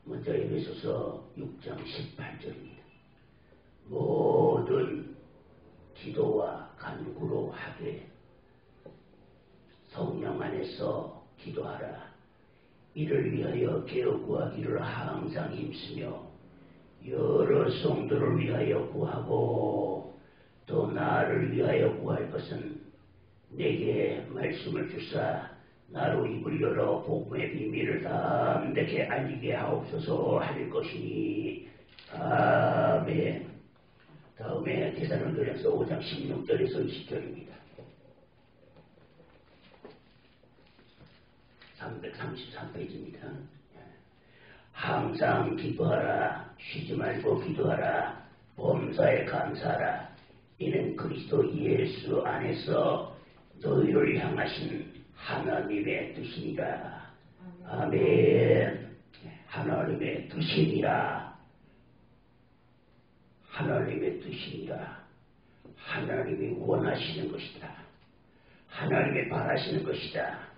먼저 에베소서 6장 18절입니다. 모든 기도와 간구로 하되 성령 안에서 기도하라. 이를 위하여 깨어 구하기를 항상 힘쓰며 여러 성도를 위하여 구하고 또 나를 위하여 구할 것은 내게 말씀을 주사 나로 입을 열어 복음의 비밀을 담대히 알리게 하옵소서 할 것이니. 아멘. 다음에 데살로니가전서 5장 16절에서 20절입니다. 333페이지입니다. 항상 기도하라. 쉬지 말고 기도하라. 범사에 감사하라. 이는 그리스도 예수 안에서 너희를 향하신 하나님의 뜻이니라. 아멘. 하나님의 뜻이니라. 하나님의 뜻이니라. 하나님이 원하시는 것이다. 하나님이 바라시는 것이다.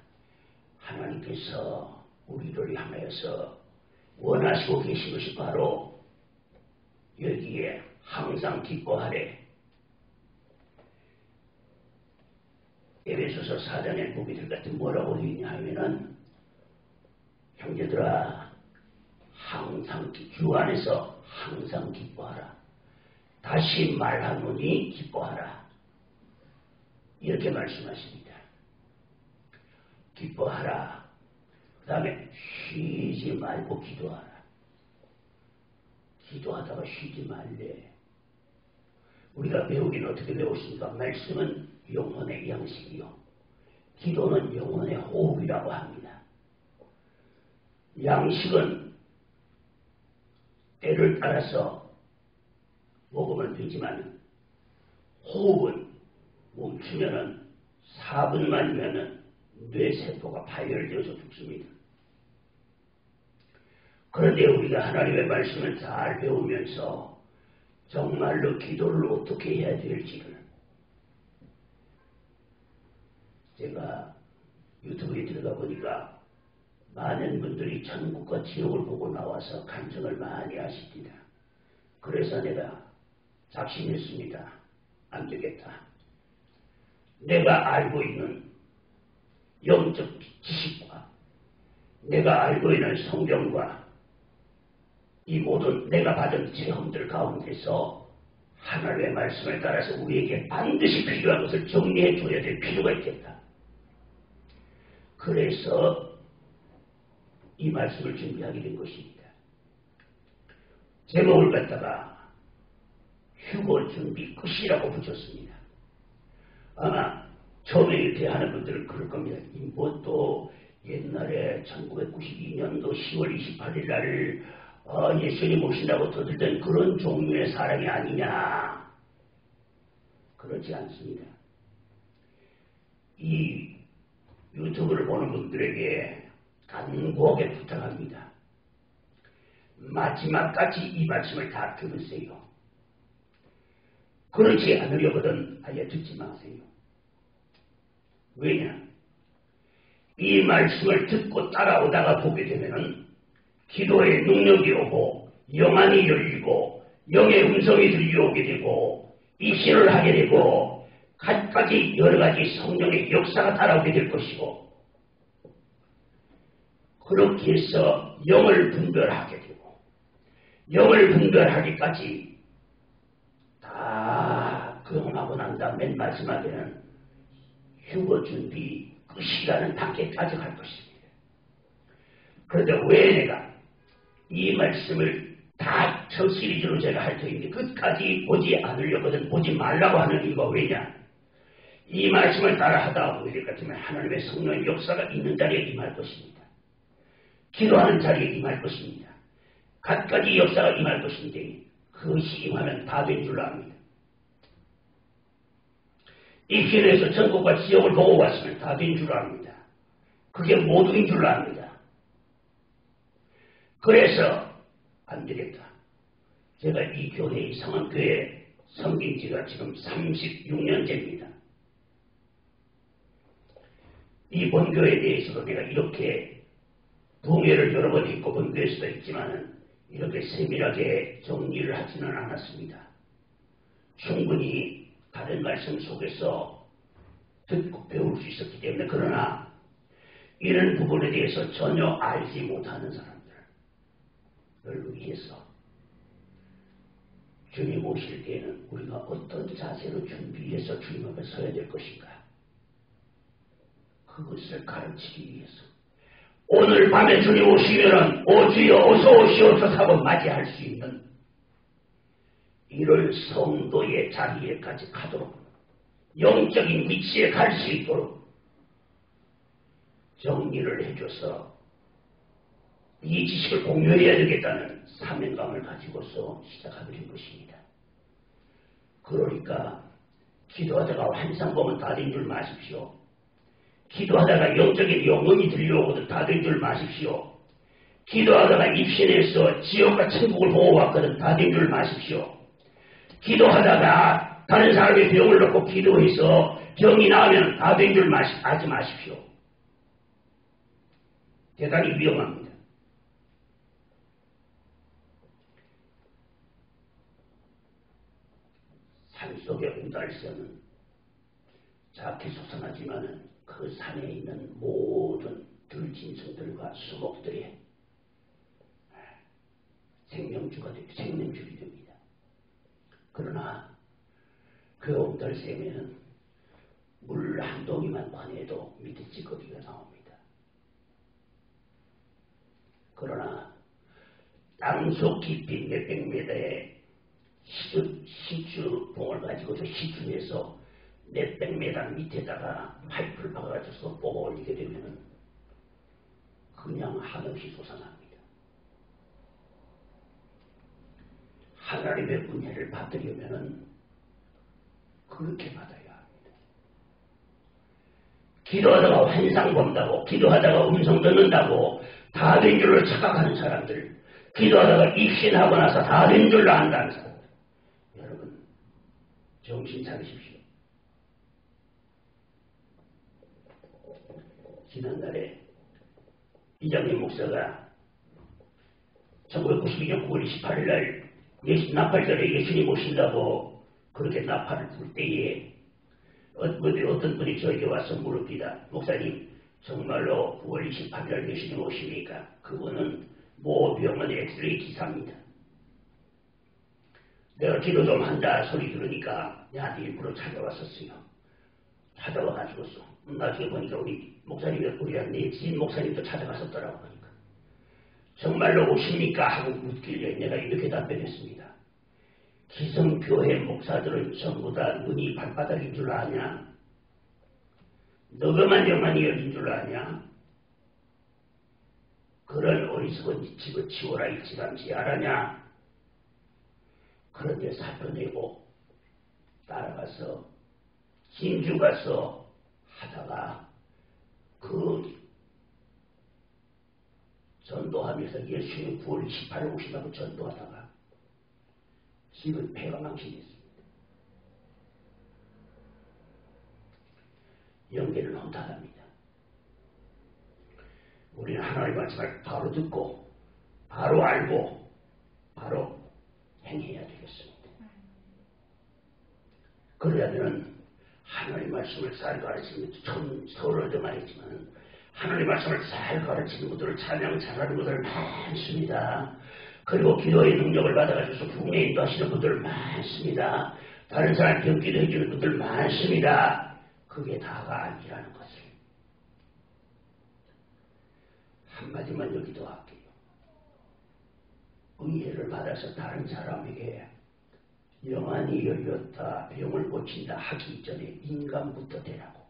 하나님께서 우리를 향하여서 원하시고 계신 것이 바로 여기에 항상 기뻐하래. 에베소서 4장의 보게 될 같은 뭐라고 되어 있냐 하면은, 형제들아 항상 주 안에서 항상 기뻐하라. 다시 말하노니 기뻐하라. 이렇게 말씀하십니다. 기뻐하라. 그 다음에 쉬지 말고 기도하라. 기도하다가 쉬지 말래. 우리가 배우기는 어떻게 배웠습니까? 말씀은 영혼의 양식이요, 기도는 영혼의 호흡이라고 합니다. 양식은 때를 따라서 먹으면 되지만 호흡은 멈추면은 4분만이면은 뇌세포가 파열되어서 죽습니다. 그런데 우리가 하나님의 말씀을 잘 배우면서 정말로 기도를 어떻게 해야 될지를, 제가 유튜브에 들어가 보니까 많은 분들이 천국과 지옥을 보고 나와서 간증을 많이 하십니다. 그래서 내가 작심했습니다. 안 되겠다. 내가 알고 있는 영적 지식과 내가 알고 있는 성경과 이 모든 내가 받은 체험들 가운데서 하나님의 말씀을 따라서 우리에게 반드시 필요한 것을 정리해 줘야 될 필요가 있겠다. 그래서 이 말씀을 준비하게 된 것입니다. 제목을 갖다가 휴거 준비 끝이라고 붙였습니다. 아마 처음에 이렇게 하는 분들은 그럴 겁니다. 또 옛날에 1992년도 10월 28일 날 예수님 오신다고 떠들던 그런 종류의 사람이 아니냐. 그렇지 않습니다. 이 유튜브를 보는 분들에게 간곡하게 부탁합니다. 마지막까지 이 말씀을 다 들으세요. 그렇지 않으려거든 아예 듣지 마세요. 왜냐? 이 말씀을 듣고 따라오다가 보게 되면은 기도의 능력이 오고 영안이 열리고 영의 음성이 들려오게 되고 입신을 하게 되고 갖가지 여러가지 성령의 역사가 따라오게 될 것이고, 그렇게 해서 영을 분별하게 되고 영을 분별하기까지 다 경험하고 난 다음 맨 마지막에는 휴거 준비 그 시간은 단계까지 갈 것입니다. 그런데 왜 내가 이 말씀을 다 첫 시리즈로 제가 할 터인데 끝까지 보지 않으려거든 보지 말라고 하는 이유가 왜냐? 이 말씀을 따라 하다 보게 될 것 같으면 하나님의 성령의 역사가 있는 자리에 임할 것입니다. 기도하는 자리에 임할 것입니다. 갖가지 역사가 임할 것인데 그것이 임하면 다 된 줄 압니다. 이 길에서 천국과 지옥을 보고 왔으면 다 된 줄 압니다. 그게 모두인 줄 압니다. 그래서 안 되겠다. 제가 이 교회, 성원교회 섬긴 지가 지금 36년째입니다. 이 본교에 대해서도 내가 이렇게 부흥회를 여러 번 했고 본교일 수도 있지만 이렇게 세밀하게 정리를 하지는 않았습니다. 충분히 다른 말씀 속에서 듣고 배울 수 있었기 때문에 그러나 이런 부분에 대해서 전혀 알지 못하는 사람들을 위해서 주님 오실 때에는 우리가 어떤 자세로 준비해서 주님 앞에 서야 될 것인가 그것을 가르치기 위해서 오늘 밤에 주님 오시면은 오 주여 어서 오시옵소서 하고 맞이할 수 있는 이런 성도의 자리에까지 가도록 영적인 위치에 갈 수 있도록 정리를 해줘서 이 지식을 공유해야 되겠다는 사명감을 가지고서 시작하게 된 것입니다. 그러니까 기도하다가 환상 보면 다 된 줄 마십시오. 기도하다가 영적인 영혼이 들려오거든 다 된 줄 마십시오. 기도하다가 입신해서 지옥과 천국을 보고 왔거든 다 된 줄 마십시오. 기도하다가 다른 사람의 병을 놓고 기도해서 병이 나으면 다 된 줄 하지 마십시오. 대단히 위험합니다. 산속의 운달새는 작게 솟아나지만 그 산에 있는 모든 들짐승들과 수목들의 생명줄이 됩니다. 그러나 그 운달새에는 물 한 동이만 퍼내도 밑에 찌꺼기가 나옵니다. 그러나 땅속 깊이 몇백 미터의 시추봉을 가지고서 시추에서 몇백 미터 밑에다가 파이프를 박아가지고 뽑아 올리게 되면 그냥 한없이 솟아납니다. 하나님의 은혜를 받으려면 그렇게 받아야 합니다. 기도하다가 환상 본다고 기도하다가 음성 듣는다고 다 된 줄로 착각하는 사람들 기도하다가 입신하고 나서 다 된 줄로 안다는 사람들 여러분 정신 차리십시오. 지난날에 이장님 목사가 1992년 9월 28일 날 나팔절에 예수님 오신다고 그렇게 나팔을 불 때에 어떤 분이 저에게 와서 물읍니다. 목사님 정말로 9월 28일 날 예수님 오십니까? 그분은 모병원 엑스레이 기사입니다. 내가 기도 좀 한다 소리 들으니까 내한테 일부러 찾아왔었어요. 찾아와가지고서 나중에 보니까 우리 목사님이 우리 지인 목사님도 찾아갔었더라고 보니까 정말로 오십니까? 하고 묻길래 내가 이렇게 답변했습니다. 기성교회 목사들은 전부 다 눈이 발바닥인 줄 아냐? 너그만 영만이 열린 줄 아냐? 그런 어리석은 집어치워라 일찌감치 알아냐? 그런데 살펴내고 따라가서 진주 가서 하다가 그 전도하면서 예수님 9월 18일 오신다고 전도하다가 지금 폐가 망신했습니다. 연계는 혼탁합니다. 우리는 하나님의 말씀을 바로 듣고 바로 알고 바로 행해야 되겠습니다. 그러려면 하나님의 말씀을 잘 가르치는 서로도 말했지만 하나님의 말씀을 잘 가르치는 분들을 찬양 잘하는 분들 많습니다. 그리고 기도의 능력을 받아가지고 부흥에 인도하시는 분들 많습니다. 다른 사람 병기도 해주는 분들 많습니다. 그게 다가 아니라는 것을 한마디만 여기도 할게요. 은혜를 받아서 다른 사람에게 영안이 열렸다 병을 고친다 하기 전에 인간부터 되라고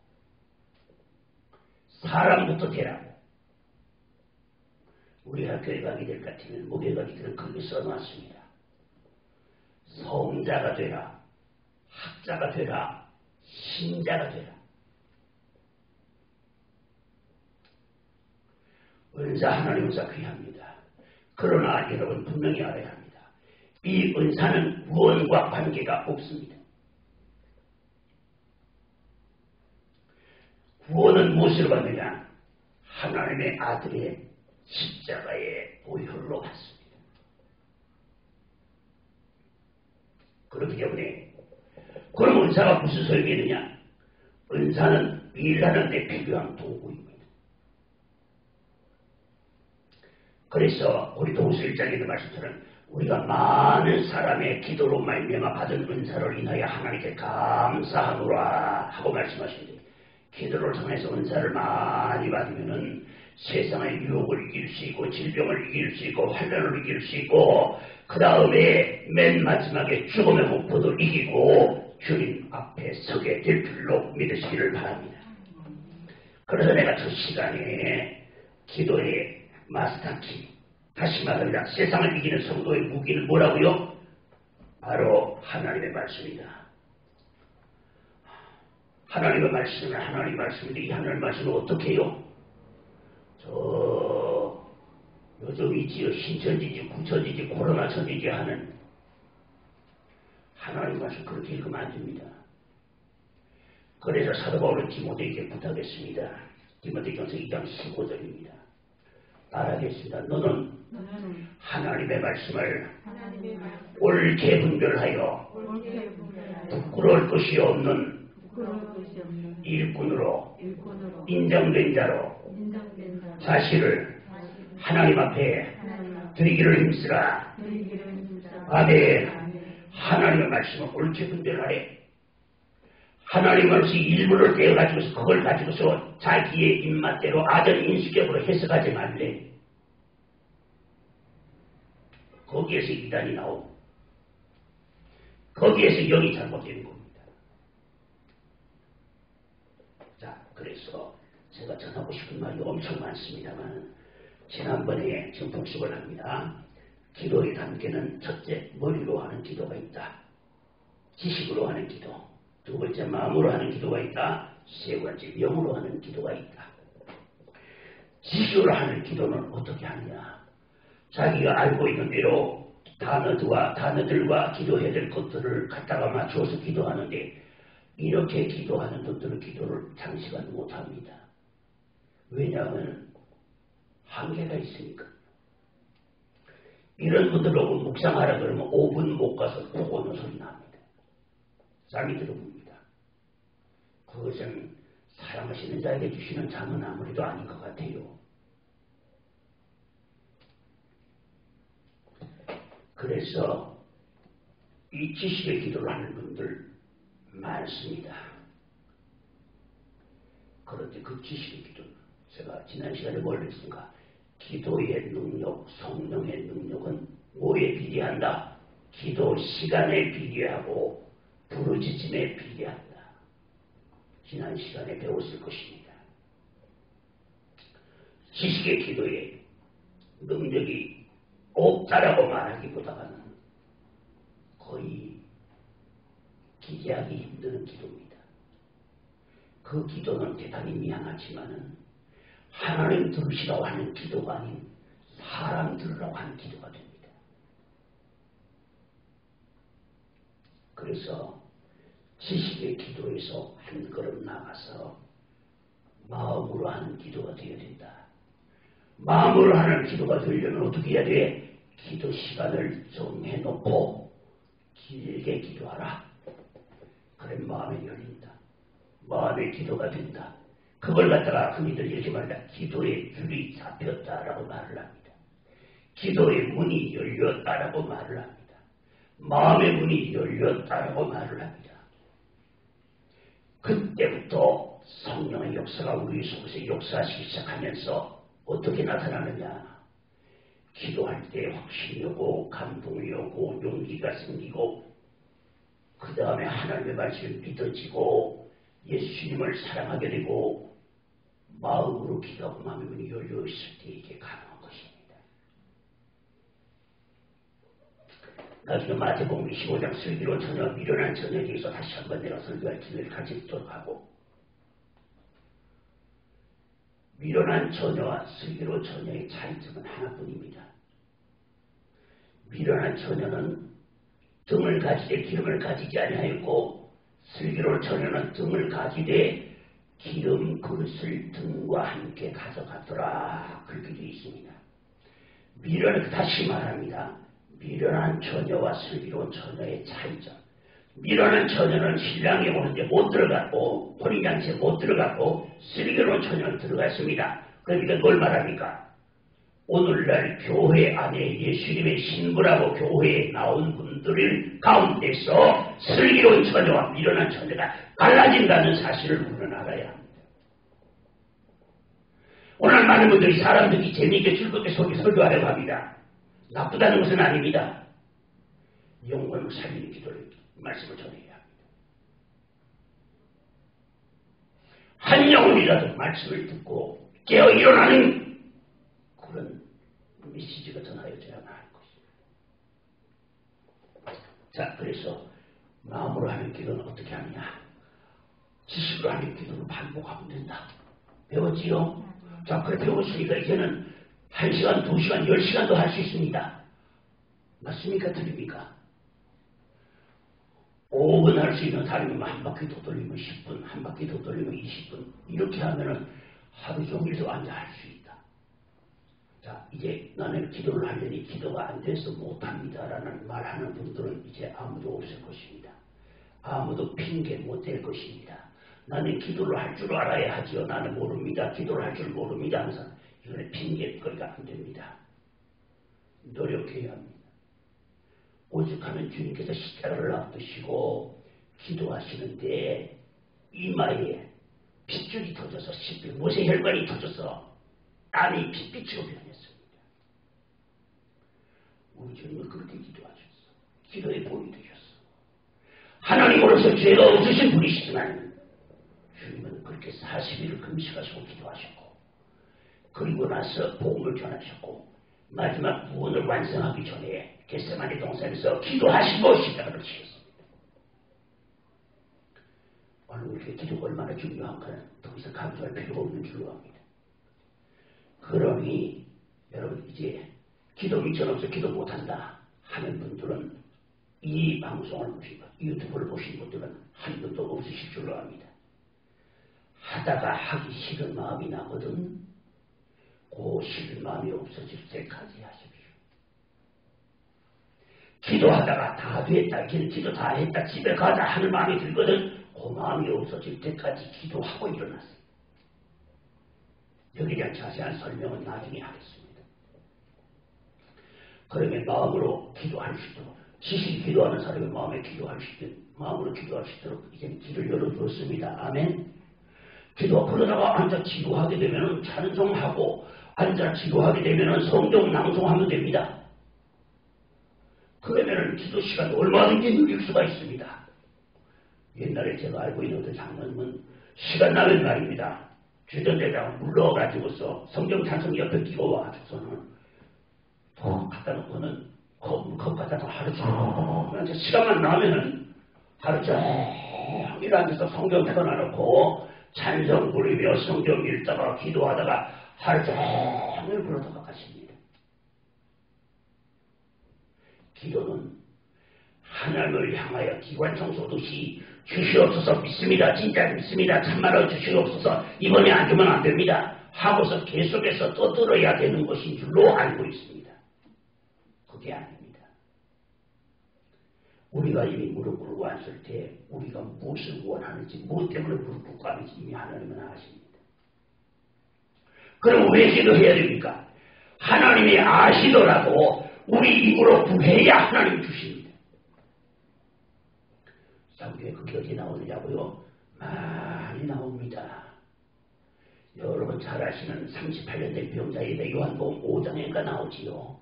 사람부터 되라고 우리 학교에 가게 될 것 같으면 목회가기들은 그렇게 써놨습니다. 성자가 되라 학자가 되라 신자가 되라. 은사 하나님 은사 귀합니다. 그러나 여러분 분명히 알아야 합니다. 이 은사는 구원과 관계가 없습니다. 구원은 무엇으로 받느냐? 하나님의 아들의 십자가의 보혈로 받습니다. 그렇기 때문에 그럼 은사가 무슨 소용이 있느냐? 은사는 일하는 데 필요한 도구입니다. 그래서 우리 도서 1장에도 말씀처럼 우리가 많은 사람의 기도로 말미암아 받은 은사를 인하여 하나님께 감사하노라 하고 말씀하십니다. 기도를 통해서 은사를 많이 받으면은 세상의 유혹을 이길 수 있고 질병을 이길 수 있고 환난을 이길 수 있고 그 다음에 맨 마지막에 죽음의 공포도 이기고 주님 앞에 서게 될 줄로 믿으시기를 바랍니다. 그래서 내가 첫 시간에 기도의 마스터키 다시 말합니다. 세상을 이기는 성도의 무기는 뭐라고요? 바로 하나님의 말씀이다. 하나님의 말씀은 하나님의 말씀인데 이 하나님의 말씀을 어떻게 해요? 요즘 있지요. 신천지지 구천지지 코로나 천지지 하는 하나님의 말씀 그렇게 읽으면 안 됩니다. 그래서 사도 바울은 디모데에게 부탁했습니다. 디모데전서 2장 15절입니다. 따라하겠습니다. 너는 하나님의 말씀을 옳게 분별하여 부끄러울 것이 없는 일꾼으로 인정된 자로 자신을 하나님 앞에 드리기를 힘쓰라. 아멘. 하나님의 말씀을 옳게 분별하래. 하나님의 말씀이 일부를 떼어가지고서 그걸 가지고서 자기의 입맛대로 아전 인식적으로 해석하지 말래. 거기에서 이단이 나오고 거기에서 영이 잘못되는 겁니다. 자, 그래서 제가 전하고 싶은 말이 엄청 많습니다만 지난번에 지금 복습을 합니다. 기도의 단계는 첫째 머리로 하는 기도가 있다. 지식으로 하는 기도. 두 번째 마음으로 하는 기도가 있다. 세 번째 영으로 하는 기도가 있다. 지식으로 하는 기도는 어떻게 하느냐. 자기가 알고 있는 대로 단어들과 기도해야 될 것들을 갖다가 맞추어서 기도하는데 이렇게 기도하는 분들은 기도를 장시간 못합니다. 왜냐하면 한계가 있으니까. 이런 분들하고 묵상하라 그러면 5분 못 가서 푹 오는 소리 납니다. 쌍이 들어봅니다. 그것은 사랑하시는 자에게 주시는 잠은 아무래도 아닌 것 같아요. 그래서 이 지식의 기도를 하는 분들 많습니다. 그런데 그 지식의 기도는 제가 지난 시간에 뭘 했습니까? 기도의 능력, 성령의 능력은 뭐에 비례한다? 기도 시간에 비례하고 부르짖음에 비례한다. 지난 시간에 배웠을 것입니다. 지식의 기도에 능력이 없다라고 말하기보다는 거의 기대하기 힘든 기도입니다. 그 기도는 대단히 미안하지만은 하나님 들으시라고 하는 기도가 아닌 사람 들으라고 하는 기도가 됩니다. 그래서 지식의 기도에서 한 걸음 나가서 마음으로 하는 기도가 되어야 된다. 마음으로 하는 기도가 되려면 어떻게 해야 돼? 기도 시간을 정해놓고 길게 기도하라. 그래 마음이 열린다. 마음의 기도가 된다. 그걸 갖다가 흔히들 이렇게 말한다. 기도의 줄이 잡혔다라고 말을 합니다. 기도의 문이 열렸다라고 말을 합니다. 마음의 문이 열렸다라고 말을 합니다. 그때부터 성령의 역사가 우리 속에서 역사하시기 시작하면서 어떻게 나타나느냐. 기도할 때 확신이 오고 감동이 오고 용기가 생기고 그 다음에 하나님의 말씀이 믿어지고 예수님을 사랑하게 되고 마음으로 기도하고 마음의 문이 열려있을 때 이게 가능한 것입니다. 나중에 마태복음 25장 슬기로운 처녀 미련한 처녀에 대해서 다시 한번 내가 설교할 기회를 가지도록 하고 미련한 처녀와 슬기로운 처녀의 차이점은 하나뿐입니다. 미련한 처녀는 등을 가지되 기름을 가지지 아니하였고 슬기로운 처녀는 등을 가지되 기름 그릇을 등과 함께 가져가더라. 그렇게 되어 있습니다. 다시 말합니다. 미련한 처녀와 슬기로운 처녀의 차이점. 미련한 처녀는 신랑이 오는데 못 들어갔고 혼인잔치에 못 들어갔고 슬기로운 처녀는 들어갔습니다. 그러니까 뭘 말합니까? 오늘날 교회 안에 예수님의 신부라고 교회에 나온 분들 가운데서 슬기로운 처녀와 미련한 처녀가 갈라진다는 사실을 우리는 알아야 합니다. 오늘 많은 분들이 사람들이 재미있게 즐겁게 설교하려고 합니다. 나쁘다는 것은 아닙니다. 영혼을 살리는 기도를 말씀을 전해야 합니다. 한 영혼이라도 말씀을 듣고 깨어 일어나는 그런 메시지가 전하여져야만 할 것입니다. 자, 그래서 마음으로 하는 기도는 어떻게 하느냐? 지식으로 하는 기도는 반복하면 된다. 배웠지요? 자, 그래 배웠으니까 이제는 1시간, 2시간, 10시간도 할 수 있습니다. 맞습니까? 틀립니까? 5분 할 수 있는 사람이면 한 바퀴 더 돌리면 10분, 한 바퀴 더 돌리면 20분. 이렇게 하면은 하루 종일도 앉아 할 수 있다. 자, 이제 나는 기도를 하려니 기도가 안 돼서 못합니다라는 말하는 분들은 이제 아무도 없을 것입니다. 아무도 핑계 못 댈 것입니다. 나는 기도를 할 줄 알아야 하지요. 나는 모릅니다. 기도를 할 줄 모릅니다. 항상 이거는 핑계거리가 안 됩니다. 노력해야 합니다. 오죽하면 주님께서 십자가를 앞두시고 기도하시는데 이마에 핏줄이 터져서 모세혈관이 터져서 땀이 핏빛으로 변했습니다. 우리 주님은 그렇게 기도하셨어. 기도의 본이 되셨어. 하나님으로서 죄가 없으신 분이시지만 주님은 그렇게 40일을 금식하시고 기도하셨고 그리고 나서 복음을 전하셨고 마지막 구원을 완성하기 전에 겟세마네 동산에서 기도하시고 십자가를 치셨습니다. 오늘 우리에게 기도가 얼마나 중요한가는 더 이상 강조할 필요가 없는 줄로 압니다. 그러니 여러분 이제 기도 미천없어 기도 못한다 하는 분들은 이 방송을 보시고 유튜브를 보신 분들은 한 분도 없으실 줄로 압니다. 하다가 하기 싫은 마음이 나거든 그 싫은 마음이 없어질 때까지 하십시오. 기도하다가 다 됐다 이제는 기도 다 했다 집에 가자 하는 마음이 들거든 그 마음이 없어질 때까지 기도하고 일어났어요. 여기에 대한 자세한 설명은 나중에 하겠습니다. 그러면 마음으로 기도할 수 있도록 지식이 기도하는 사람이 마음으로 기도할 수 있도록 이제는 길을 열어주었습니다. 아멘. 그러다가 앉아 기도하게 되면 찬송하고 앉아 기도하게 되면 성경 낭송하면 됩니다. 그러면 기도 시간도 얼마든지 누릴 수가 있습니다. 옛날에 제가 알고 있는 어떤 장로님은 시간 나면 말입니다. 주전대장 물러가지고서 성경 찬송 옆에 끼고 와줘서는 더 갖다 놓고는 컵 갖다 놔 하루 종일 시간만 나면은 하루 종일 앉아서 성경 펴놔놓고 찬송 부르며 성경 읽다가 기도하다가 하루 종일 그러다가 가십니다. 기도는 하나님을 향하여 기관 청소듯이 주시옵소서 믿습니다. 진짜 믿습니다. 참말로 주시옵소서 이번에 안 주면 안 됩니다. 하고서 계속해서 떠들어야 되는 것인 줄로 알고 있습니다. 그게 아닙니다. 우리가 이미 무릎 꿇고 앉을 때 우리가 무엇을 원하는지 무엇 때문에 무릎 꿇고 하는지 이미 하나님은 아십니다. 그럼 왜 기도해야 됩니까? 하나님이 아시더라도 우리 입으로 구해야 하나님 주십니다. 사무엘에 그게 어디 나오느냐고요? 많이 나옵니다. 여러분 잘 아시는 38년 된 병자에 대해 요한복음 5장인가 나오지요.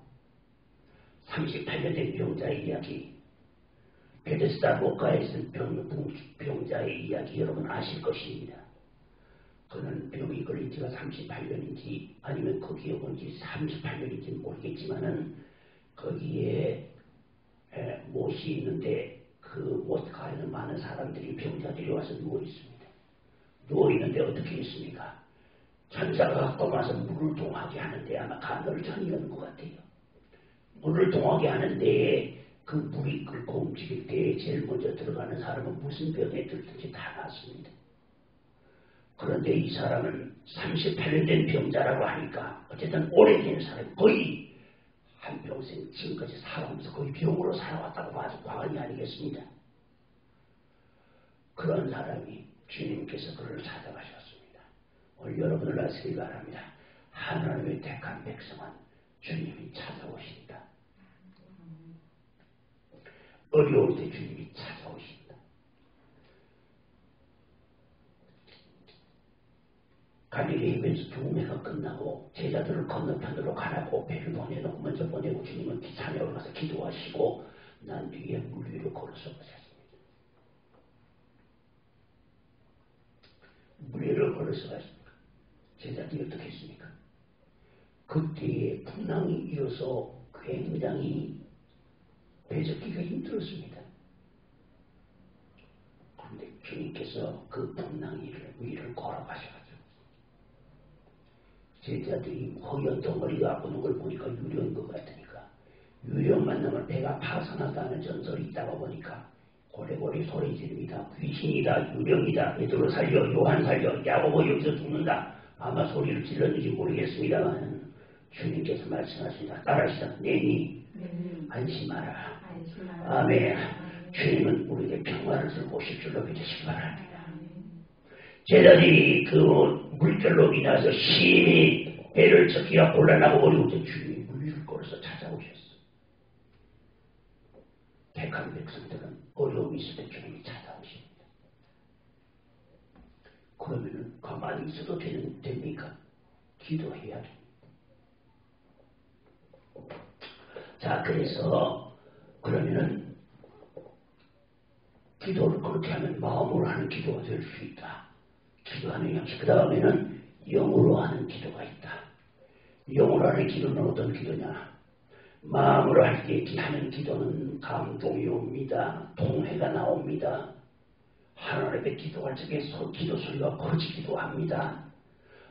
38년 된 병자의 이야기. 베데스다 목가에서 병자의 이야기 여러분 아실 것입니다. 그는 병이 걸린 지가 38년인지 아니면 거기에 온 지 38년인지 모르겠지만은 거기에 못이 있는데 그 못 가는 많은 사람들이 병자들이 와서 누워 있습니다. 누워 있는데 어떻게 했습니까? 천사가 갖고 와서 물을 동하게 하는데 아마 간헐천이었는 것 같아요. 물을 동하게 하는데 그 물이 끓고 움직일 때 제일 먼저 들어가는 사람은 무슨 병에 들든지 다 낫습니다. 그런데 이 사람은 38년 된 병자라고 하니까 어쨌든 오래된 사람, 거의 한평생 지금까지 살아오면서 거의 병으로 살아왔다고 봐도 과언이 아니겠습니다. 그런 사람이 주님께서 그를 찾아가셨습니다. 오늘 여러분을 아시기 바랍니다. 하나님의 택한 백성은 주님이 찾아오신다. 어려울 때 주님이 찾아오신다. 갈릴리에서 두음회가 끝나고 제자들을 건너편으로 가라고 배를 보내놓고 먼저 보내고 주님은 산에 올라가서 기도하시고 난 뒤에 물 위로 걸어서 가셨습니다. 물 위로 걸어서 가십니까? 제자들이 어떻게 했습니까? 그때에 풍랑이 일어서 굉장히 배적기가 힘들었습니다. 그런데 주님께서 그 풍랑 위를 걸어가셔가지고 제자들이 허연 덩어리가 오는 걸 보니까 유령인 것 같으니까 유령 만나면 배가 파산하다는 전설이 있다가 보니까 고래고래 소리 지릅니다. 귀신이다, 유령이다, 베드로 살려, 요한 살려, 야고보 여기서 죽는다. 아마 소리를 질렀는지 모르겠습니다만 주님께서 말씀하십니다. 따라하시다. 내니 안심하라. 아멘. 주님은 우리에게 평화를 들고 오실 줄로 믿으시기 바랍니다. 제자들이 그 물결로 인해서 심히 배를 젓기가 곤란하고 어려울 때 주님이 물 위를 걸어서 찾아오셨어. 택한 백성들은 어려움이 있을 때 주님이 찾아오십니다. 그러면은 가만히 있어도 됩니까? 기도해야 됩니다. 자, 그래서 그러면은 기도를 그렇게 하면 마음으로 하는 기도가 될 수 있다. 기도하는 양식. 그 다음에는 영으로 하는 기도가 있다. 영으로 하는 기도는 어떤 기도냐? 마음으로 할 때 하는 기도는 감동이 옵니다. 통회가 나옵니다. 하나님께 기도할 적에 기도 소리가 커지기도 합니다.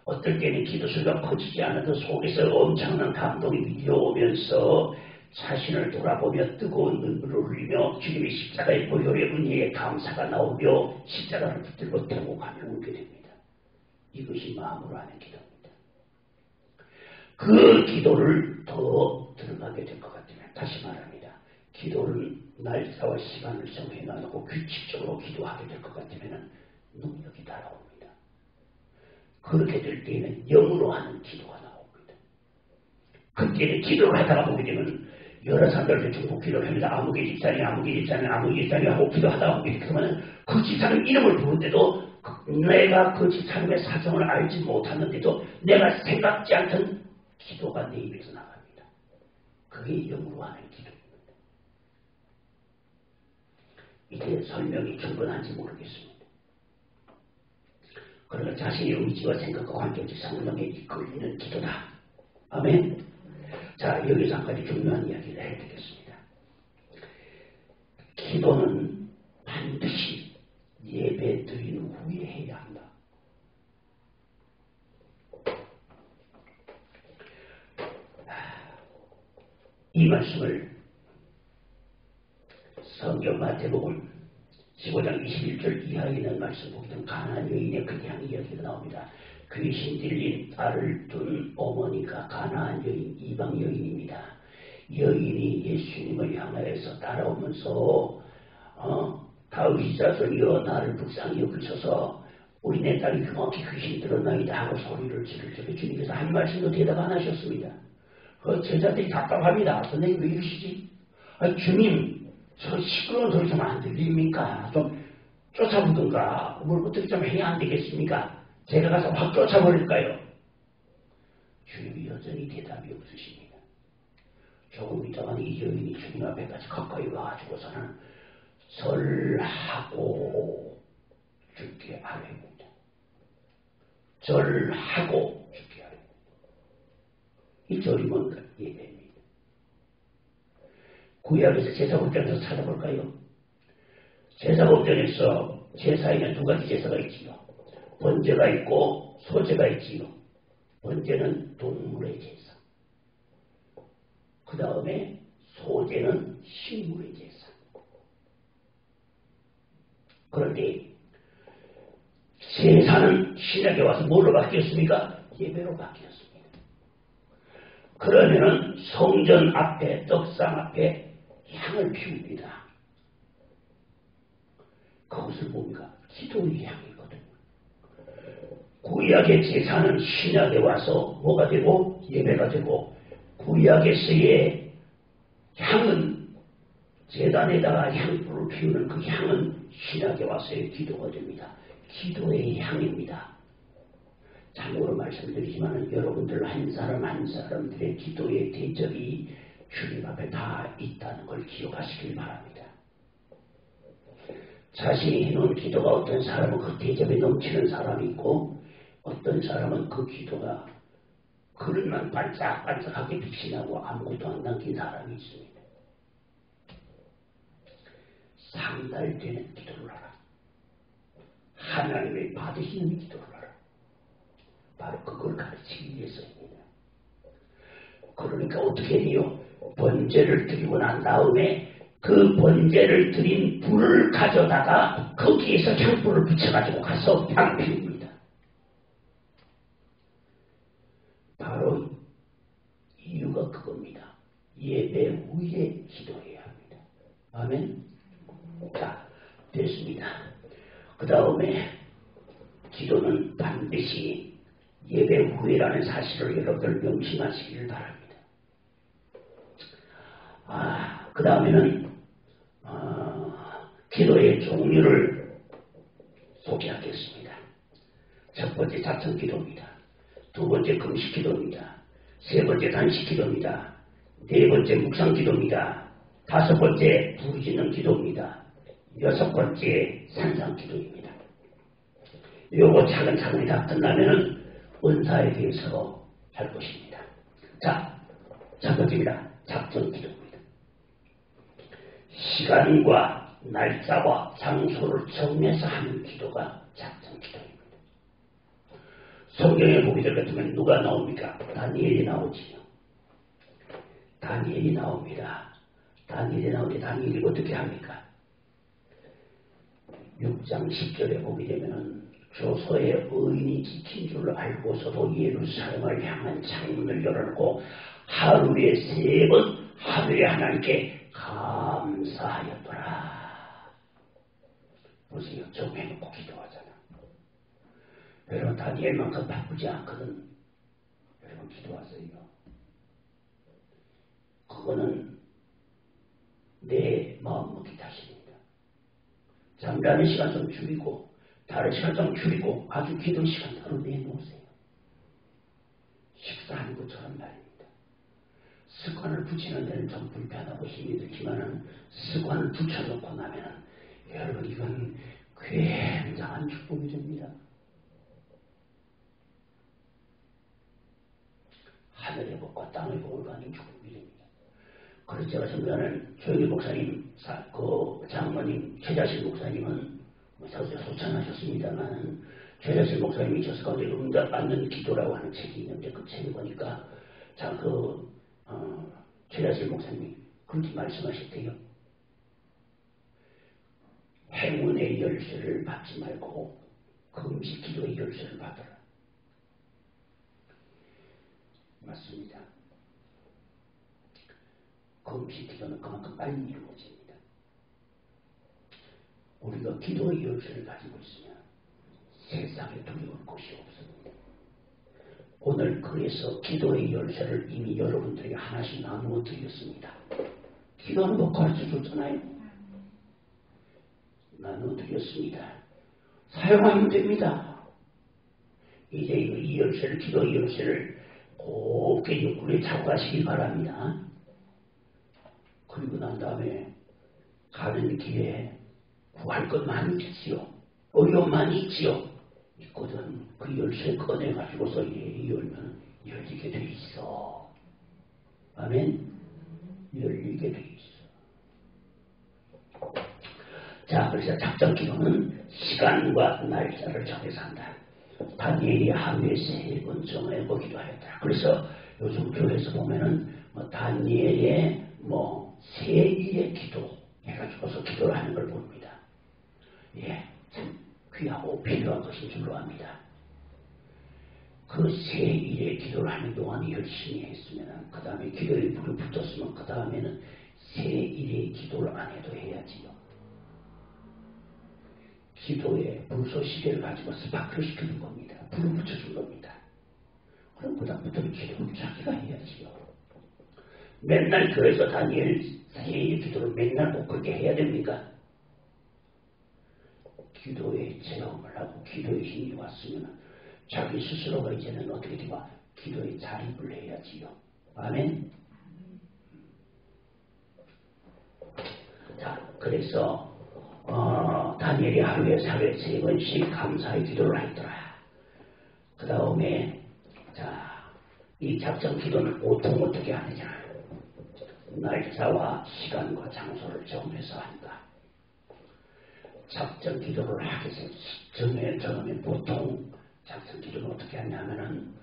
어떨 때는 기도 소리가 커지지 않아도 속에서 엄청난 감동이 밀려오면서 자신을 돌아보며 뜨거운 눈물을 흘리며 주님의 십자가의 보혈의 은혜에 감사가 나오며 십자가를 붙들고 대목하며 울게 됩니다. 이것이 마음으로 하는 기도입니다. 그 기도를 더 들어가게 될 것 같으면 다시 말합니다. 기도를 날짜와 시간을 정해놔놓고 규칙적으로 기도하게 될 것 같으면 능력이 따라옵니다. 그렇게 될 때에는 영으로 하는 기도가 나옵니다. 그때는 기도를 하다가 보게 되면 여러 사람들 중국 기도를 합니다. 아무개 집사님 하고 기도하다가 보게 되면 그 집사님 이름을 부르는데도 내가 그 집사님의 사정을 알지 못하는데도 내가 생각지 않던 기도가 내 입에서 나갑니다. 그게 영으로 하는 기도입니다. 이게 설명이 충분한지 모르겠습니다. 그러나 자신의 의지와 생각과 관계없이 성령에 이끌리는 기도다. 아멘. 자, 여기서 한 가지 중요한 이야기를 해야 되겠습니다. 기도는 반드시 예배 드린 후에 해야 한다. 이 말씀을 성경 마태복음 15장 21절 이하에 있는 말씀 보게 되면 가나안 여인의 그냥 이야기가 나옵니다. 귀신 들린 딸을 둔 어머니가 가나안 여인, 이방 여인입니다. 여인이 예수님을 향하여서 따라오면서 다윗 자손이여 나를 불쌍히 여기셔서 우리 내 딸이 정확히 귀신 들었나이다 하고 소리를 지를 적에 주님께서 한 말씀도 대답 안 하셨습니다. 그 제자들이 답답합니다. 선생님 왜 이러시지? 주님 저 시끄러운 소리 좀 안 들립니까? 좀 쫓아보든가 뭘 어떻게 좀 해야 안 되겠습니까? 제가 가서 확 쫓아버릴까요? 주님이 여전히 대답이 없으십니다. 조금 있다가 이 여인이 주님 앞에까지 가까이 와가지고서는 절하고 죽게 하렵니다. 절하고 죽게 하렵니다. 이 절이 뭔가 예배입니다. 구약에서 제사법전에서 찾아볼까요? 제사법전에서 제사에는 두 가지 제사가 있지요. 번제가 있고 소제가 있지요. 번제는 동물의 제사. 그 다음에 소제는 식물의 제사. 그런데 제사는 신약에 와서 뭐로 바뀌었습니까? 예배로 바뀌었습니다. 그러면은 성전 앞에, 떡상 앞에 향을 피웁니다. 그것을 뭡니까? 기도의 향이거든요. 구약의 제사는 신약에 와서 뭐가 되고 예배가 되고, 구약에서의 향은 제단에다가 향불을 피우는 그 향은 신약에 와서의 기도가 됩니다. 기도의 향입니다. 참고로 말씀드리지만 여러분들 한 사람 한 사람들의 기도의 대접이 주님 앞에 다 있다는 걸 기억하시길 바랍니다. 자신이 해놓은 기도가 어떤 사람은 그 대접에 넘치는 사람이 있고, 어떤 사람은 그 기도가 그릇만 반짝반짝하게 빛이 나고 아무것도 안 남긴 사람이 있습니다. 상달되는 기도를 하라. 하나님의 받으시는 기도를 하라. 바로 그걸 가르치기 위해서입니다. 그러니까 어떻게 해요? 번제를 드리고 난 다음에 그 번제를 드린 불을 가져다가 거기에서 향불을 붙여가지고 가서 향 피웁니다. 바로 이유가 그겁니다. 예배 후에 기도해야 합니다. 아멘. 자, 됐습니다. 그 다음에 기도는 반드시 예배 후에라는 사실을 여러분들 명심하시기를 바랍니다. 그 다음에는 기도의 종류를 소개하겠습니다. 첫 번째 작정 기도입니다. 두 번째 금식 기도입니다. 세 번째 단식 기도입니다. 네 번째 묵상 기도입니다. 다섯 번째 부르짖는 기도입니다. 여섯 번째 산상 기도입니다. 요거 차근차근히 다 끝나면은 은사에 대해서 할 것입니다. 자, 첫 번째입니다. 작정 기도입니다. 시간과 날짜와 장소를 정해서 하는 기도가 작정 기도입니다. 성경에 보게 될 같으면 누가 나옵니까? 다니엘이 나오지요. 다니엘이 나옵니다. 다니엘이 나오는데 다니엘이 어떻게 합니까? 6장 10절에 보게 되면은 조서의 의인이 지킨 줄 알고서도 예루살렘을 향한 창문을 열어놓고 하루에 3번 하루에 하나님께 감사하였더라. 보세요. 정해놓고 기도하잖아. 여러분 다니엘만큼 바쁘지 않거든. 여러분 기도하세요. 그거는 내 마음먹기 탓입니다. 잠자는 시간 좀 줄이고 다른 시간 좀 줄이고 아주 기도 시간 따로 내놓으세요. 식사하는 것처럼 말입니다. 습관을 붙이는 데는 좀 불편하고 힘이 들지만은 습관을 붙여놓고 나면은 여러분 이건 굉장한 축복이 됩니다. 하늘의 복과 땅의 복을 받는 축복이 됩니다. 그래서 제가 전에는 조영희 목사님, 그 장모님 최자실 목사님은 소천하셨습니다만 최자실 목사님이 저서 가운데 응답받는 기도라고 하는 책이 있는데 그 책을 보니까 최자실 목사님이 그렇게 말씀하셨대요. 행운의 열쇠를 받지 말고 금식 기도의 열쇠를 받아라. 맞습니다. 금식 기도는 그만큼 빨리 이루어집니다. 우리가 기도의 열쇠를 가지고 있으면 세상에 두려울 것이 없습니다. 오늘 그래서 기도의 열쇠를 이미 여러분들에게 하나씩 나누어 드렸습니다. 기도는 뭐 가르쳐 줬잖아요. 나누어 드렸습니다. 사용하면 됩니다. 이제 이 열쇠를, 기도의 열쇠를 곱게 옆구리에 차고 가시기 바랍니다. 그리고 난 다음에 가는 길에 구할 것 많이 있지요. 어려움 많이 있지요. 있거든. 그 열쇠 꺼내가지고서 열면 열리게 돼 있어. 아멘. 열리게 돼 있어. 자, 그래서 작정 기도는 시간과 날짜를 정해서 한다. 다니엘이 하루에 3번 정해보기도 하였다. 그래서 요즘 교회에서 보면은 다니엘의 세일의 기도 해가지고서 기도를 하는 걸 봅니다. 예, 참 귀하고 필요한 것인 줄로 압니다. 그 세 일의 기도를 하는 동안 열심히 했으면 그 다음에 기도에 불이 붙었으면 그 다음에는 세 일의 기도를 안 해도 해야지요. 기도에 불쏘시개를 가지고 스파크를 시키는 겁니다. 불을 붙여준 겁니다. 그럼 그 다음부터는 기도를 자기가 해야지요. 맨날 교회에서 다니엘 세 일의 기도를 맨날 꼭 그렇게 해야 됩니까? 기도에 체험을 하고 기도의 힘이 왔으면 자기 스스로가 이제는 어떻게 되고 기도에 자립을 해야지요. 아멘. 자, 그래서 다니엘이 하루에 3번씩 감사의 기도를 하더라. 그 다음에 이 작전 기도는 보통 어떻게 하느냐. 날짜와 시간과 장소를 정해서 한다. 작전 기도를 하기 전에 보통 작전 기도는 어떻게 하냐면은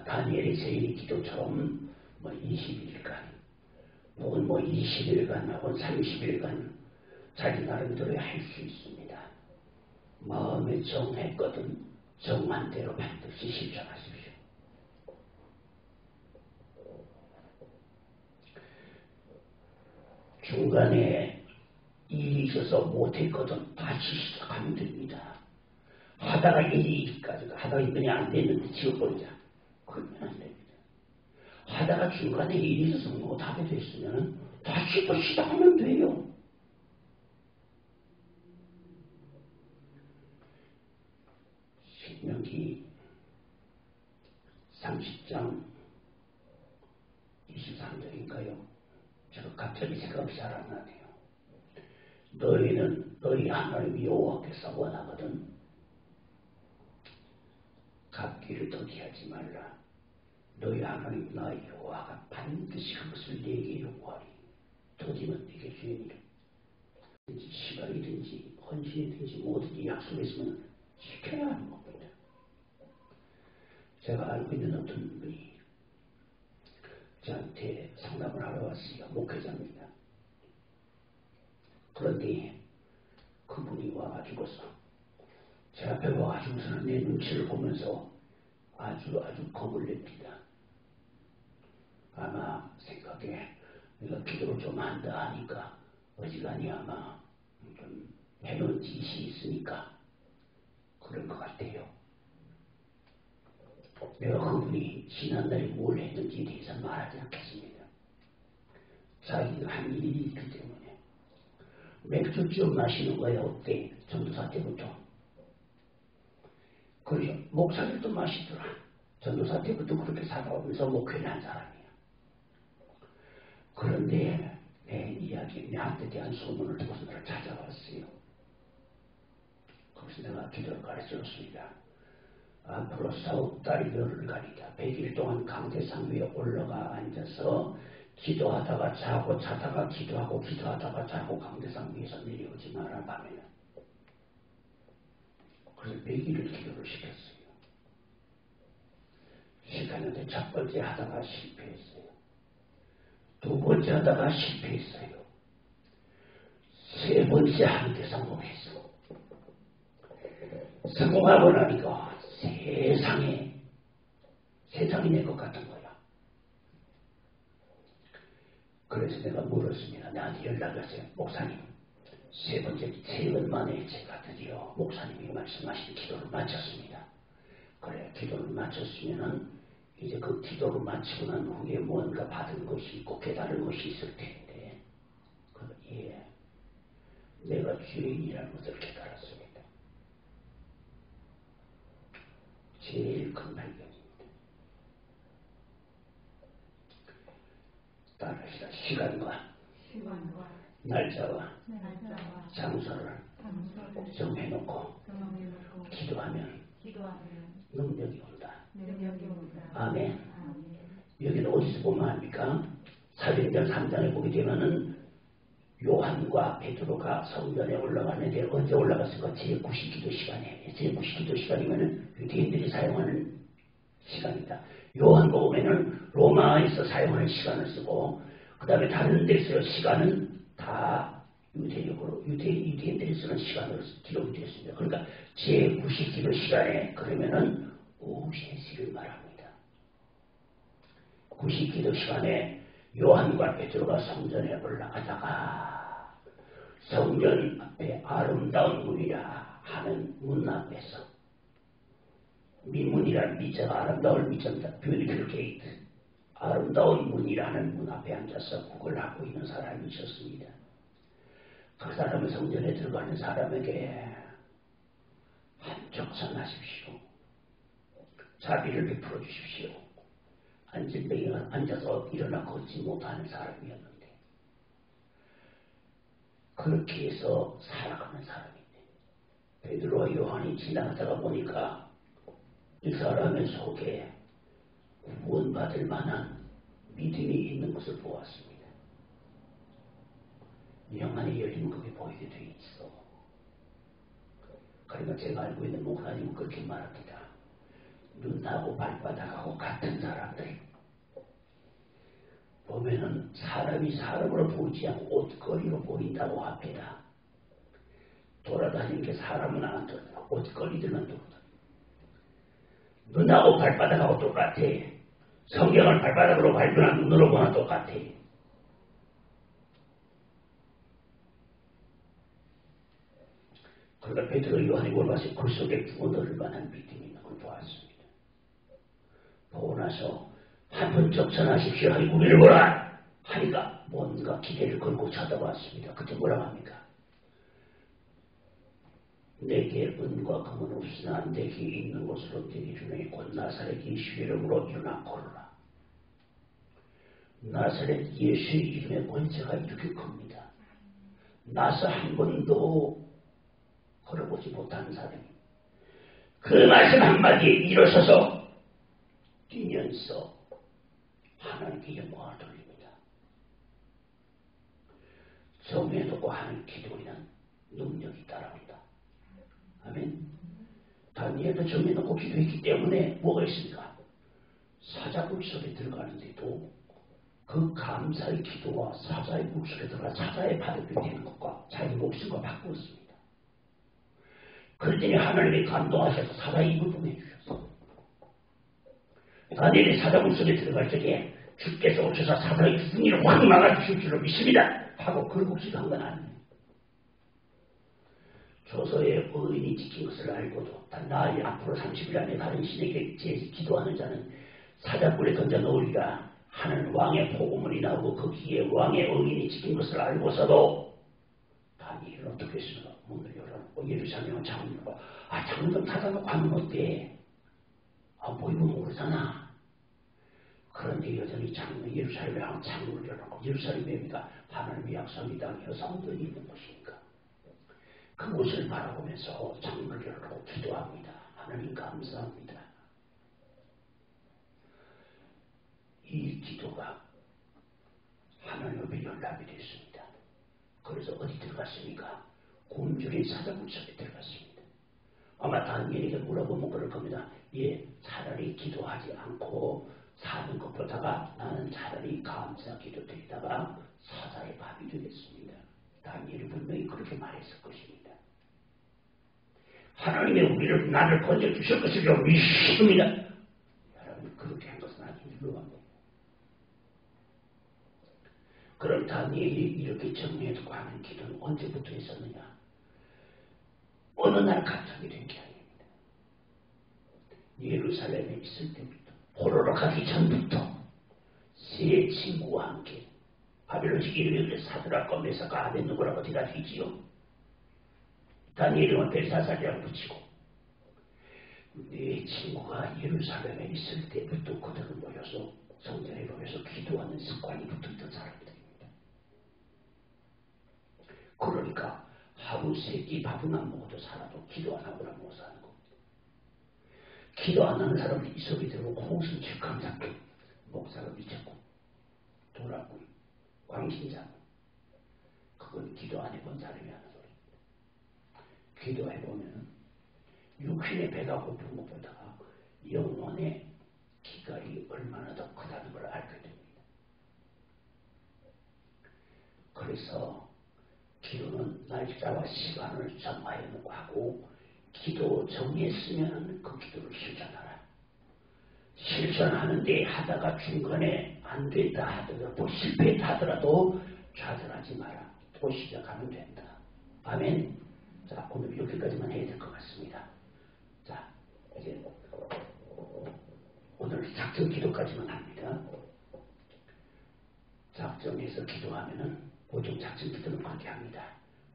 다니엘의 세일의 기도처럼 20일간 혹은 20일간 혹은 30일간 자기 나름대로 할 수 있습니다. 마음에 정했거든 정한 대로 반드시 실천하십시오. 중간에 일이 있어서 못했거든 다시 시작하면 됩니다. 하다가 일이까지 하다가 그냥 안 됐는데 지워버리자. 그러면 안 됩니다. 하다가 중간에 일이 있어서 못하게 됐으면 다시 또 시작하면 돼요. 신명기 30장 23절인가요? 제가 갑자기 생각이 잘 안 나네요. 너희는 너희 하나님 여호와께서 원하거든 갚기를 더디하지 말라. 너희 하나님 나 여호와가 반드시 그것을 내게 요구하리. 더디면 네게 주인이라. 시간이든지 헌신이든지 뭐든지 약속했으면 지켜야 하는 겁니다. 제가 알고 있는 어떤 분이 저한테 상담을 하러 왔어요. 목회자입니다. 그런데 그분이 와가지고서 제 앞에 와가지고서는 내 눈치를 보면서 아주 겁을 냅니다. 아마 생각에 내가 기도를 좀 한다 하니까 어지간히 아마 좀 해놓은 짓이 있으니까 그런 것 같아요. 내가 그분이 지난달에 뭘 했는지에 대해서 말하지 않겠습니다. 자기가 한 일이 있기 때문에 맥주병 마시는 거야 어때? 전도사 때부터. 그래요. 목사들도 마시더라. 전도사 때부터 그렇게 살아오면서 목회를 한 사람이야. 그런데 내 이야기, 내한테 대한 소문을 듣고서 나를 찾아왔어요. 그래서 내가 기도를 가르쳐줬습니다. 앞으로 석 달이 열흘 가리다 100일 동안 강대상 위에 올라가 앉아서 기도하다가 자고 자다가 기도하고 기도하다가 자고 강대상 위에서 내려오지 마라 밤에는. 그래서 100일을 기도를 시켰어요. 시켰는데 첫 번째 하다가 실패했어요. 두 번째 하다가 실패했어요. 세 번째 하는데 성공했어. 성공하고 나니까 세상이 내 것 같은 거야. 그래서 내가 물었습니다. 나한테 연락했어요. 목사님, 세 번 만에 제가 드디어 목사님이 말씀하신 기도를 마쳤습니다. 그래, 기도를 마쳤으면은 이제 그 기도를 마치고 난 후에 뭔가 받은 것이 있고 깨달은 것이 있을 텐데, 내가 죄인이라는 것을 깨달았습니다. 제일 큰 발견입니다. 따라합시다. 시간과 날짜와 장소를 정해놓고 기도하면 능력이 온다. 아멘. 여기는 어디서 보면 합니까? 사도행전 3장에 보게 되면은 요한과 베드로가 성전에 올라가는데 언제 올라갔을까? 제9시기도 시간에. 제9시기도 시간이면은 유대인들이 사용하는 시간이다. 요한과 보면은 로마에서 사용하는 시간을 쓰고 그 다음에 다른 데서 시간은 다 유대인들이 쓰는 시간으로 기록이 되었습니다. 그러니까 제90기도 시간에 그러면은 오후 3시를 말합니다. 90기도 시간에 요한과 베드로가 성전에 올라가다가 성전 앞에 아름다운 문이라 하는 문 앞에서 미문이라는 미자가 아름다운 미자입니다. 뷰티풀 게이트. 아름다운 문이라는 문 앞에 앉아서 국을 하고 있는 사람이 있었습니다. 그 사람은 성전에 들어가는 사람에게 한적선하십시오. 자비를 베풀어 주십시오. 안진뱅이가 앉아서 일어나 걷지 못하는 사람이었는데 그렇게 해서 살아가는 사람인데 베드로와 요한이 지나가다가 보니까 이 사람의 속에 구원받을 만한 믿음이 있는 것을 보았습니다. 영 안에 열린 그게 보이게 돼 있어. 그러니까 제가 알고 있는 목사님은 그렇게 말합니다. 눈하고 발바닥하고 같은 사람들 보면은 사람이 사람으로 보이지 않고 옷걸이로 보인다고 합니다. 돌아다니는 게 사람은 안 돌아다녀. 옷걸이들만 돌아다녀. 눈하고 발바닥하고 똑같아. 성경을 발바닥으로 밟거나 눈으로 보나 똑같아. 그러니까 베드로 요한이 올라와서 그 속에 구원을 만한 믿음이 있는 걸 보았습니다. 보고 나서 한번 적선하십시오 하니 우리를 보라 하니까 뭔가 기대를 걸고 쳐다봤습니다. 그때 뭐라고 합니까? 내게 은과 금은 없으나 내게 있는 것으로 내 이름에 곧 나사렛 예수 이름으로 일어나 걸어라. 나사렛 예수의 이름의 권세가 이렇게 큽니다. 나서 한 번도 걸어보지 못하는 사람이 그 말씀 한마디에 일어서서 뛰면서 하나님께 영광을 돌립니다. 정에 두고 하는 기도에는 능력이 따라온다. 아멘. 다니엘도 정에 놓고 기도했기 때문에 뭐가 있습니까? 사자굴 속에 들어가는데도 그 감사의 기도와 사자의 굴 속에 들어가 사자의 발을 되는 것과 자기 목숨과 바꾸었습니다. 그랬더니 하나님이 감동하셔서 사자의 입을 보내주셨어. 다니엘이 사자굴 속에 들어갈 적에 주께서 오셔서 사자의 승리를 확 막아주실 줄로 믿습니다. 하고 그러고 기도한 건 아니에요. 조서의 의인이 지킨 것을 알고도 나의 앞으로 30일 안에 다른 신에게 기도하는 자는 사자굴에 던져 놓으리라 하는 왕의 보고문이 나오고 거기에 왕의 의인이 지킨 것을 알고서도 다니엘은 어떻게 했습니까? 문을 열어놓고 예루살렘은 창문으로 창문 닫아놓고 하면 어때? 뭐 이거 모르잖아. 그런데 여전히 예루살렘에 한 창문을 열어놓고 예루살렘입니다. 하나님의 약속이 땅에 성전이 있는 곳이니까 그곳을 바라보면서 창문을 열어놓고 기도합니다. 하나님 감사합니다. 이 기도가 하나님 앞에 연락이 됐습니다. 그래서 어디 들어갔습니까? 굶주린 사자굴 속에 들어갔습니다. 아마 다니엘에게 물어보면 그럴 겁니다. 차라리 기도하지 않고 사는 것보다가 나는 차라리 감사 기도 드리다가 사자의 밥이 되겠습니다. 다니엘이 분명히 그렇게 말했을 것입니다. 하나님의 우리를 나를 건져주실 것을 믿습니다. 여러분 그렇게 한 것은 아주 유명합니다. 그럼 다니엘이 이렇게 정리해두고 하는 기도는 언제부터 있었느냐? 어느 날 갑자기 된 게 아닙니다. 예루살렘에 있을 때부터 포로로 가기 전부터 세 친구와 함께 바벨론식 이름의 사드락과 메사가 아벤누고라고 대답이지요. 다니엘은 벨사살이라고 붙이고 네 친구가 예루살렘에 있을 때부터 그들은 모여서 성전에 모여서 기도하는 습관이 붙어있던 사람들입니다. 그러니까 하루 세 끼 밥은 안 먹어도 살아도 기도 안 하거나 못 사는 겁니다. 기도 안 하는 사람은 이 속에 들어오고 홍순 칠감잡고 목사가 미쳤고 돌았고 광신자고 그건 기도 안 해본 사람이 하는 소리입니다. 기도해보면 육신의 배가 고픈 것보다 영혼의 기갈이 얼마나 더 크다는 걸 알게 됩니다. 그래서 기도는 날짜와 시간을 정하여 놓고 하고 기도 정했으면 그 기도를 실천하라. 실천하는데 하다가 중간에 안 된다 하더라도 실패했다 하더라도 좌절하지 마라. 또 시작하면 된다. 아멘. 자, 오늘 여기까지만 해야 될 것 같습니다. 자, 이제 오늘 작정 기도까지만 합니다. 작정해서 기도하면은 보통 작정 기도는 그렇게 합니다.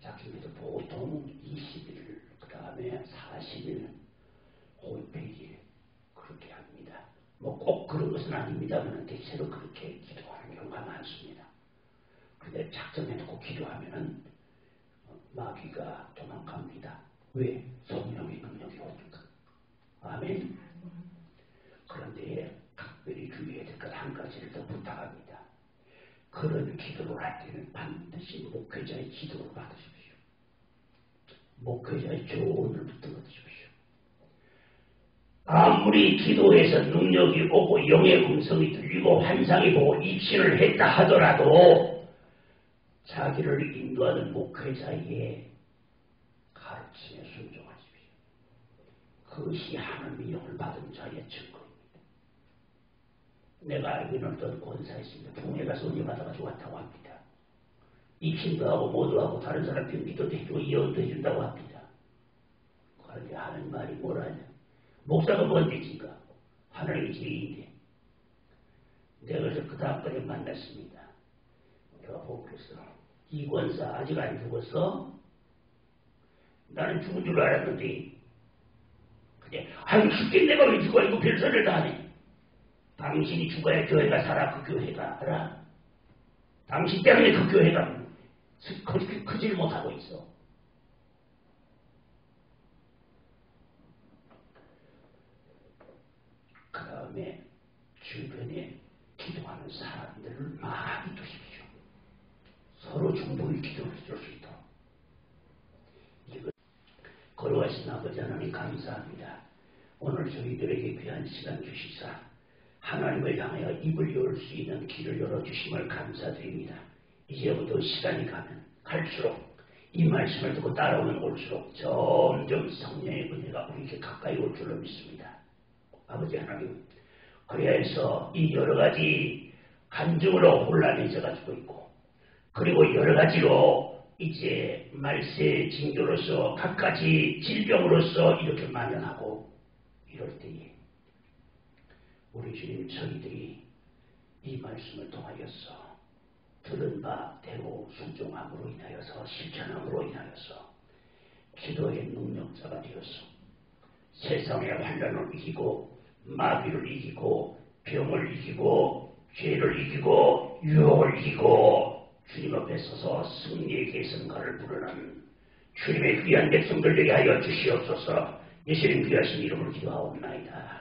작정 기도 보통 20일, 그 다음에 40일, 500일 그렇게 합니다. 뭐 꼭 그런 것은 아닙니다만 대체로 그렇게 기도하는 경우가 많습니다. 그런데 작정해놓고 기도하면은 마귀가 도망갑니다. 왜? 성령의 능력이 오니까. 아멘. 그런데 각별히 주의해야 될 것 한 가지를 더 부탁합니다. 그런 기도를 할 때는 반드시 목회자의 기도를 받으십시오. 목회자의 조언을 붙들어주십시오. 아무리 기도해서 능력이 오고 영의 음성이 들리고 환상이 보고 입신을 했다 하더라도 자기를 인도하는 목회자의 가르침에 순종하십시오. 그것이 하나님의 영을 받은 자의 증거입니다. 내가 알고 있는 어떤 권사가 있습니다. 부모에 가서 은혜받아가지고 왔다고 합니다. 입신도 하고 모두 하고 다른 사람 병기도 해주고 예언도 해준다고 합니다. 그런데 하는 말이 뭐라냐. 목사가 뭔데 지가 하나님의 제의인데 내가 그래서 그 다음번에 만났습니다. 내가 보고 그랬어. 이 권사 아직 안 죽었어? 나는 죽은 줄 알았는데 그래 아이고 죽겠네 가 왜 죽어. 이거 별소리를 다 하네. 당신이 죽어야 교회가 살아. 그 교회가 알아? 당신 때문에 그 교회가 크질 못하고 있어. 그 다음에 주변에 기도하는 사람들을 많이 두십시오. 서로 중보의 기도를 줄 수 있도록. 이거 걸어가신 아버지 하나님 감사합니다. 오늘 저희들에게 귀한 시간 주시사 하나님을 향하여 입을 열 수 있는 길을 열어주심을 감사드립니다. 이제부터 시간이 가면 갈수록 이 말씀을 듣고 따라오면 올수록 점점 성령의 은혜가 우리에게 가까이 올 줄로 믿습니다. 아버지 하나님, 그래야 해서 이 여러 가지 간증으로 혼란해져 가지고 있고, 그리고 여러 가지로 이제 말세 징조로서 갖가지 질병으로서 이렇게 만연하고 이럴 때에 우리 주님 저희들이 이 말씀을 통하여서 들은 바 대로 순종함으로 인하여서 실천함으로 인하여서 기도의 능력자가 되어서 세상의 환란을 이기고 마귀를 이기고 병을 이기고 죄를 이기고 유혹을 이기고 주님 앞에 서서 승리의 계승가를 부르는 주님의 귀한 백성들 되게 하여 주시옵소서. 예수님 귀하신 이름으로 기도하옵나이다.